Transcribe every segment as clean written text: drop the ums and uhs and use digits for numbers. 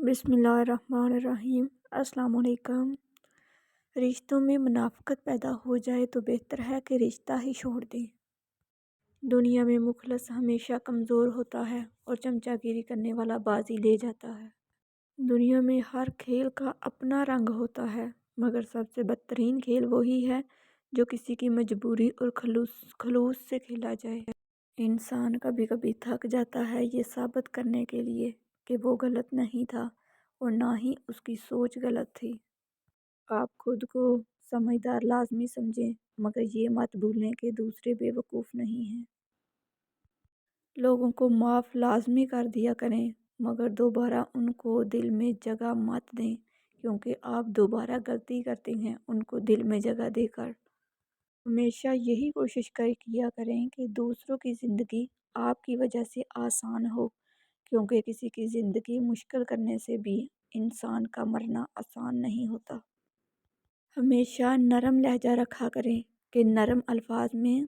بسم اللہ الرحمن الرحیم۔ السلام علیکم۔ رشتوں میں منافقت پیدا ہو جائے تو بہتر ہے کہ رشتہ ہی چھوڑ دیں۔ دنیا میں مخلص ہمیشہ کمزور ہوتا ہے اور چمچہ گیری کرنے والا بازی لے جاتا ہے۔ دنیا میں ہر کھیل کا اپنا رنگ ہوتا ہے، مگر سب سے بدترین کھیل وہی ہے جو کسی کی مجبوری اور خلوص سے کھیلا جائے۔ انسان کبھی کبھی تھک جاتا ہے یہ ثابت کرنے کے لیے کہ وہ غلط نہیں تھا اور نہ ہی اس کی سوچ غلط تھی۔ آپ خود کو سمجھدار لازمی سمجھیں، مگر یہ مت بھولیں کہ دوسرے بے وقوف نہیں ہیں۔ لوگوں کو معاف لازمی کر دیا کریں، مگر دوبارہ ان کو دل میں جگہ مت دیں، کیونکہ آپ دوبارہ غلطی کرتے ہیں ان کو دل میں جگہ دے کر۔ ہمیشہ یہی کوشش کیا کریں کہ دوسروں کی زندگی آپ کی وجہ سے آسان ہو، کیونکہ کسی کی زندگی مشکل کرنے سے بھی انسان کا مرنا آسان نہیں ہوتا۔ ہمیشہ نرم لہجہ رکھا کریں کہ نرم الفاظ میں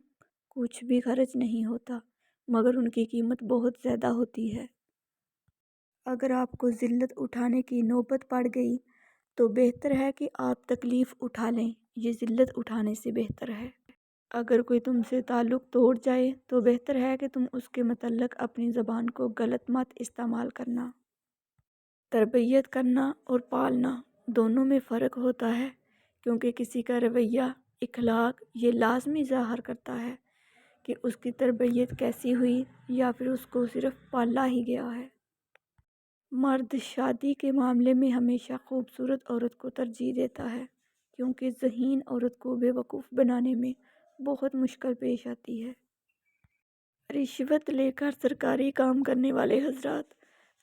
کچھ بھی خرچ نہیں ہوتا، مگر ان کی قیمت بہت زیادہ ہوتی ہے۔ اگر آپ کو ذلت اٹھانے کی نوبت پڑ گئی تو بہتر ہے کہ آپ تکلیف اٹھا لیں، یہ ذلت اٹھانے سے بہتر ہے۔ اگر کوئی تم سے تعلق توڑ جائے تو بہتر ہے کہ تم اس کے متعلق اپنی زبان کو غلط مت استعمال کرنا۔ تربیت کرنا اور پالنا دونوں میں فرق ہوتا ہے، کیونکہ کسی کا رویہ، اخلاق یہ لازمی ظاہر کرتا ہے کہ اس کی تربیت کیسی ہوئی یا پھر اس کو صرف پالا ہی گیا ہے۔ مرد شادی کے معاملے میں ہمیشہ خوبصورت عورت کو ترجیح دیتا ہے، کیونکہ ذہین عورت کو بے وقوف بنانے میں بہت مشکل پیش آتی ہے۔ رشوت لے کر سرکاری کام کرنے والے حضرات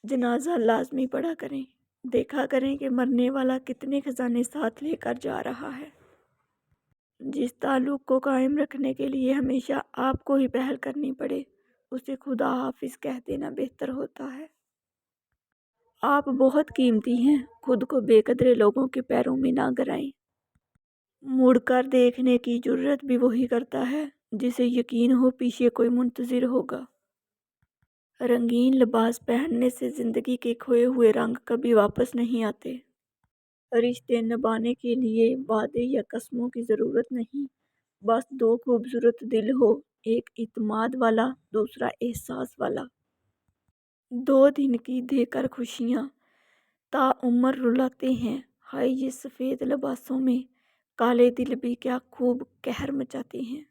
جنازہ لازمی پڑھا کریں، دیکھا کریں کہ مرنے والا کتنے خزانے ساتھ لے کر جا رہا ہے۔ جس تعلق کو قائم رکھنے کے لیے ہمیشہ آپ کو ہی پہل کرنی پڑے، اسے خدا حافظ کہہ دینا بہتر ہوتا ہے۔ آپ بہت قیمتی ہیں، خود کو بے قدرے لوگوں کے پیروں میں نہ گرائیں۔ مڑ کر دیکھنے کی جرت بھی وہی کرتا ہے جسے یقین ہو پیچھے کوئی منتظر ہوگا۔ رنگین لباس پہننے سے زندگی کے کھوئے ہوئے رنگ کبھی واپس نہیں آتے۔ رشتے نبھانے کے لیے وعدے یا قسموں کی ضرورت نہیں، بس دو خوبصورت دل ہو، ایک اعتماد والا، دوسرا احساس والا۔ دو دن کی دے کر خوشیاں تا عمر رلاتے ہیں، ہائے یہ سفید لباسوں میں کالے دل بھی کیا خوب قہر مچاتے ہیں۔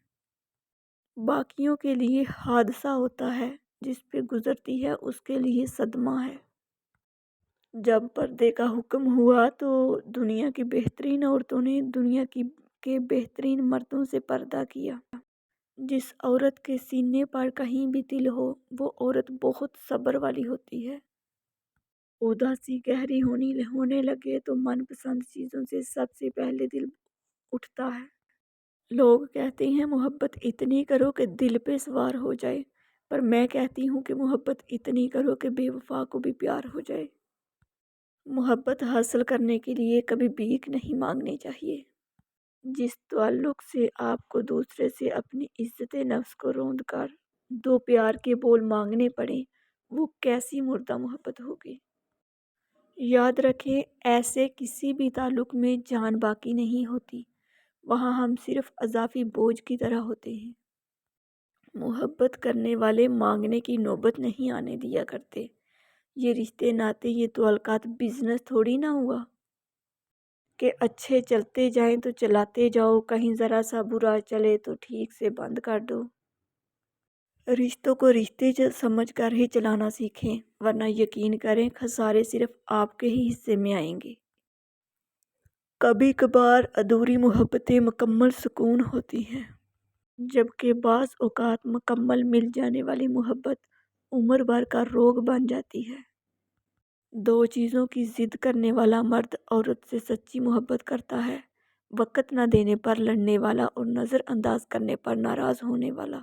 باقیوں کے لیے حادثہ ہوتا ہے، جس پہ گزرتی ہے اس کے لیے صدمہ ہے۔ جب پردے کا حکم ہوا تو دنیا کی بہترین عورتوں نے دنیا کے بہترین مردوں سے پردہ کیا۔ جس عورت کے سینے پر کہیں بھی دل ہو، وہ عورت بہت صبر والی ہوتی ہے۔ اداسی گہری ہونے لگے تو من پسند چیزوں سے سب سے پہلے دل اٹھتا ہے۔ لوگ کہتے ہیں محبت اتنی کرو کہ دل پہ سوار ہو جائے، پر میں کہتی ہوں کہ محبت اتنی کرو کہ بے وفا کو بھی پیار ہو جائے۔ محبت حاصل کرنے کے لیے کبھی بھیک نہیں مانگنی چاہیے۔ جس تعلق سے آپ کو دوسرے سے اپنی عزت نفس کو روند کر دو پیار کے بول مانگنے پڑیں، وہ کیسی مردہ محبت ہوگی۔ یاد رکھیں، ایسے کسی بھی تعلق میں جان باقی نہیں ہوتی، وہاں ہم صرف اضافی بوجھ کی طرح ہوتے ہیں۔ محبت کرنے والے مانگنے کی نوبت نہیں آنے دیا کرتے۔ یہ رشتے ناتے، یہ تعلقات بزنس تھوڑی نہ ہوا کہ اچھے چلتے جائیں تو چلاتے جاؤ، کہیں ذرا سا برا چلے تو ٹھیک سے بند کر دو۔ رشتوں کو رشتے سمجھ کر ہی چلانا سیکھیں، ورنہ یقین کریں خسارے صرف آپ کے ہی حصے میں آئیں گے۔ کبھی کبھار ادھوری محبتیں مکمل سکون ہوتی ہیں، جبکہ بعض اوقات مکمل مل جانے والی محبت عمر بھر کا روگ بن جاتی ہے۔ دو چیزوں کی ضد کرنے والا مرد عورت سے سچی محبت کرتا ہے، وقت نہ دینے پر لڑنے والا اور نظر انداز کرنے پر ناراض ہونے والا۔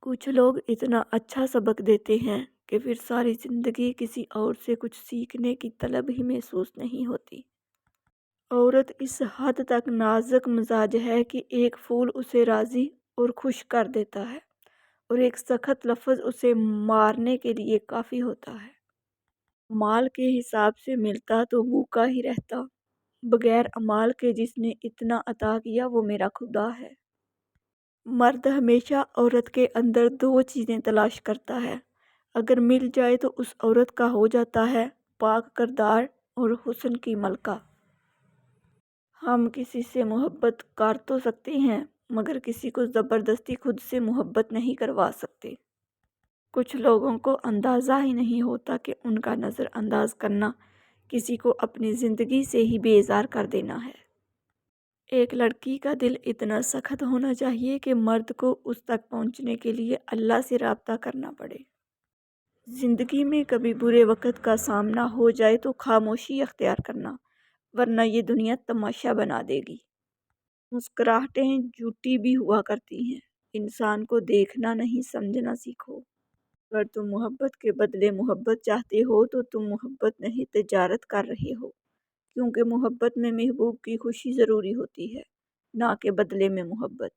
کچھ لوگ اتنا اچھا سبق دیتے ہیں کہ پھر ساری زندگی کسی اور سے کچھ سیکھنے کی طلب ہی محسوس نہیں ہوتی۔ عورت اس حد تک نازک مزاج ہے کہ ایک پھول اسے راضی اور خوش کر دیتا ہے، اور ایک سخت لفظ اسے مارنے کے لیے کافی ہوتا ہے۔ مال کے حساب سے ملتا تو بھوکا ہی رہتا، بغیر امال کے جس نے اتنا عطا کیا وہ میرا خدا ہے۔ مرد ہمیشہ عورت کے اندر دو چیزیں تلاش کرتا ہے، اگر مل جائے تو اس عورت کا ہو جاتا ہے پاک کردار اور حسن کی ملکہ۔ ہم کسی سے محبت کر تو سکتے ہیں مگر کسی کو زبردستی خود سے محبت نہیں کروا سکتے۔ کچھ لوگوں کو اندازہ ہی نہیں ہوتا کہ ان کا نظر انداز کرنا کسی کو اپنی زندگی سے ہی بیزار کر دینا ہے۔ ایک لڑکی کا دل اتنا سخت ہونا چاہیے کہ مرد کو اس تک پہنچنے کے لیے اللہ سے رابطہ کرنا پڑے۔ زندگی میں کبھی برے وقت کا سامنا ہو جائے تو خاموشی اختیار کرنا، ورنہ یہ دنیا تماشا بنا دے گی۔ مسکراہٹیں جھوٹی بھی ہوا کرتی ہیں، انسان کو دیکھنا نہیں سمجھنا سیکھو۔ اگر تم محبت کے بدلے محبت چاہتے ہو تو تم محبت نہیں تجارت کر رہے ہو، کیونکہ محبت میں محبوب کی خوشی ضروری ہوتی ہے، نہ کہ بدلے میں محبت۔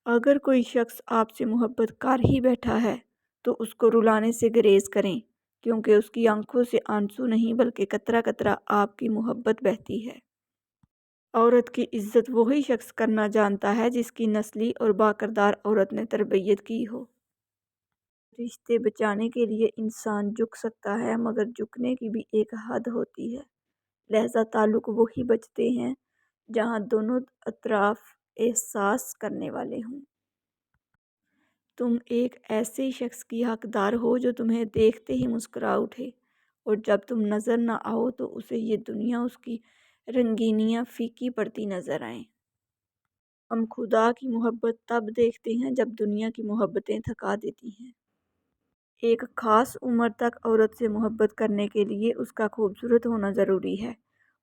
اگر کوئی شخص آپ سے محبت کر ہی بیٹھا ہے تو اس کو رلانے سے گریز کریں، کیونکہ اس کی آنکھوں سے آنسو نہیں بلکہ قطرہ قطرہ آپ کی محبت بہتی ہے۔ عورت کی عزت وہی شخص کرنا جانتا ہے جس کی نسلی اور باکردار عورت نے تربیت کی ہو۔ رشتے بچانے کے لیے انسان جھک سکتا ہے مگر جھکنے کی بھی ایک حد ہوتی ہے، لہذا تعلق وہی بچتے ہیں جہاں دونوں اطراف احساس کرنے والے ہوں۔ تم ایک ایسے شخص کی حقدار ہو جو تمہیں دیکھتے ہی مسکرا اٹھے، اور جب تم نظر نہ آؤ تو اسے یہ دنیا اس کی رنگینیاں پھیکی پڑتی نظر آئیں۔ ہم خدا کی محبت تب دیکھتے ہیں جب دنیا کی محبتیں تھکا دیتی ہیں۔ ایک خاص عمر تک عورت سے محبت کرنے کے لیے اس کا خوبصورت ہونا ضروری ہے،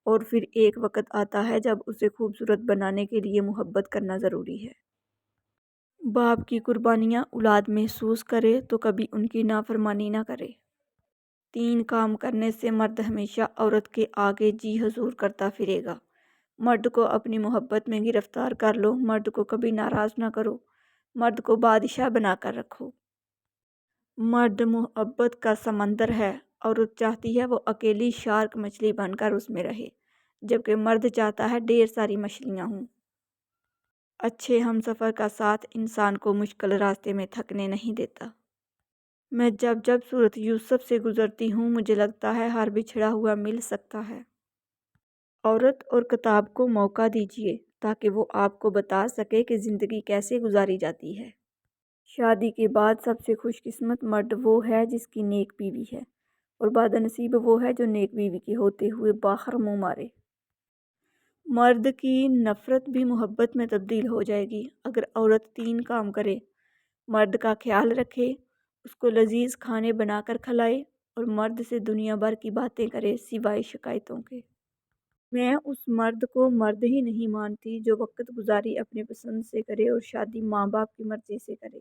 اور پھر ایک وقت آتا ہے جب اسے خوبصورت بنانے کے لیے محبت کرنا ضروری ہے۔ باپ کی قربانیاں اولاد محسوس کرے تو کبھی ان کی نافرمانی نہ کرے۔ 3 کام کرنے سے مرد ہمیشہ عورت کے آگے جی حضور کرتا پھرے گا۔ مرد کو اپنی محبت میں گرفتار کر لو، مرد کو کبھی ناراض نہ کرو، مرد کو بادشاہ بنا کر رکھو۔ مرد محبت کا سمندر ہے، عورت چاہتی ہے وہ اکیلی شارک مچھلی بن کر اس میں رہے، جبکہ مرد چاہتا ہے ڈھیر ساری مچھلیاں ہوں۔ اچھے ہم سفر کا ساتھ انسان کو مشکل راستے میں تھکنے نہیں دیتا۔ میں جب سورۃ یوسف سے گزرتی ہوں مجھے لگتا ہے ہر بچھڑا ہوا مل سکتا ہے۔ عورت اور کتاب کو موقع دیجیے تاکہ وہ آپ کو بتا سکے کہ زندگی کیسے گزاری جاتی ہے۔ شادی کے بعد سب سے خوش قسمت مرد وہ ہے جس کی نیک بیوی ہے، اور بد نصیب وہ ہے جو نیک بیوی کے ہوتے ہوئے باہر منہ مارے۔ مرد کی نفرت بھی محبت میں تبدیل ہو جائے گی اگر عورت 3 کام کرے: مرد کا خیال رکھے، اس کو لذیذ کھانے بنا کر کھلائے، اور مرد سے دنیا بھر کی باتیں کرے سوائے شکایتوں کے۔ میں اس مرد کو مرد ہی نہیں مانتی جو وقت گزاری اپنے پسند سے کرے اور شادی ماں باپ کی مرضی سے کرے۔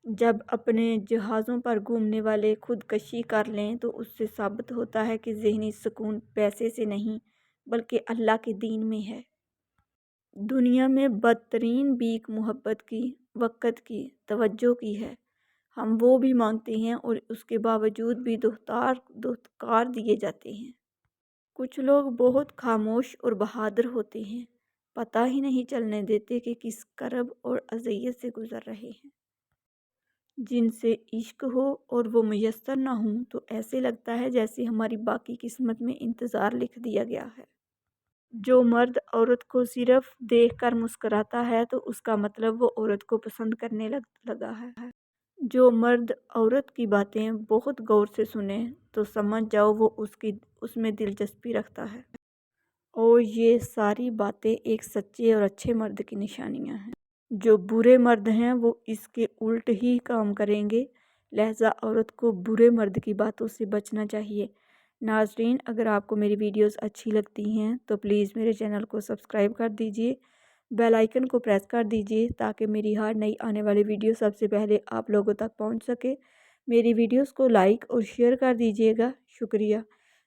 جب اپنے جہازوں پر گھومنے والے خودکشی کر لیں تو اس سے ثابت ہوتا ہے کہ ذہنی سکون پیسے سے نہیں بلکہ اللہ کے دین میں ہے۔ دنیا میں بدترین بھیک محبت کی، وقت کی، توجہ کی ہے۔ ہم وہ بھی مانگتے ہیں اور اس کے باوجود بھی دھتکار دیے جاتے ہیں۔ کچھ لوگ بہت خاموش اور بہادر ہوتے ہیں، پتہ ہی نہیں چلنے دیتے کہ کس کرب اور اذیت سے گزر رہے ہیں۔ جن سے عشق ہو اور وہ میسر نہ ہوں تو ایسے لگتا ہے جیسے ہماری باقی قسمت میں انتظار لکھ دیا گیا ہے۔ جو مرد عورت کو صرف دیکھ کر مسکراتا ہے تو اس کا مطلب وہ عورت کو پسند کرنے لگا ہے۔ جو مرد عورت کی باتیں بہت غور سے سنے تو سمجھ جاؤ وہ اس میں دلچسپی رکھتا ہے، اور یہ ساری باتیں ایک سچے اور اچھے مرد کی نشانیاں ہیں۔ جو برے مرد ہیں وہ اس کے الٹ ہی کام کریں گے، لہذا عورت کو برے مرد کی باتوں سے بچنا چاہیے۔ ناظرین، اگر آپ کو میری ویڈیوز اچھی لگتی ہیں تو پلیز میرے چینل کو سبسکرائب کر دیجئے، بیل آئیکن کو پریس کر دیجئے تاکہ میری ہر نئی آنے والی ویڈیو سب سے پہلے آپ لوگوں تک پہنچ سکے۔ میری ویڈیوز کو لائک اور شیئر کر دیجئے گا، شکریہ۔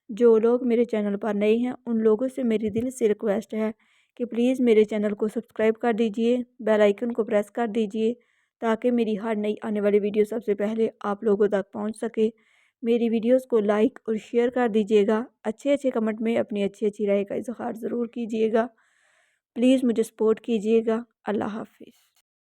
جو لوگ میرے چینل پر نئے ہیں ان لوگوں سے میری دل سے ریکویسٹ ہے کہ پلیز میرے چینل کو سبسکرائب کر دیجئے، بیل آئیکن کو پریس کر دیجئے تاکہ میری ہر نئی آنے والی ویڈیو سب سے پہلے آپ لوگوں تک پہنچ سکے۔ میری ویڈیوز کو لائک اور شیئر کر دیجیے گا. اچھے کمنٹ میں اپنی اچھی رائے کا اظہار ضرور کیجیے گا. پلیز مجھے سپورٹ کیجیے گا. اللہ حافظ.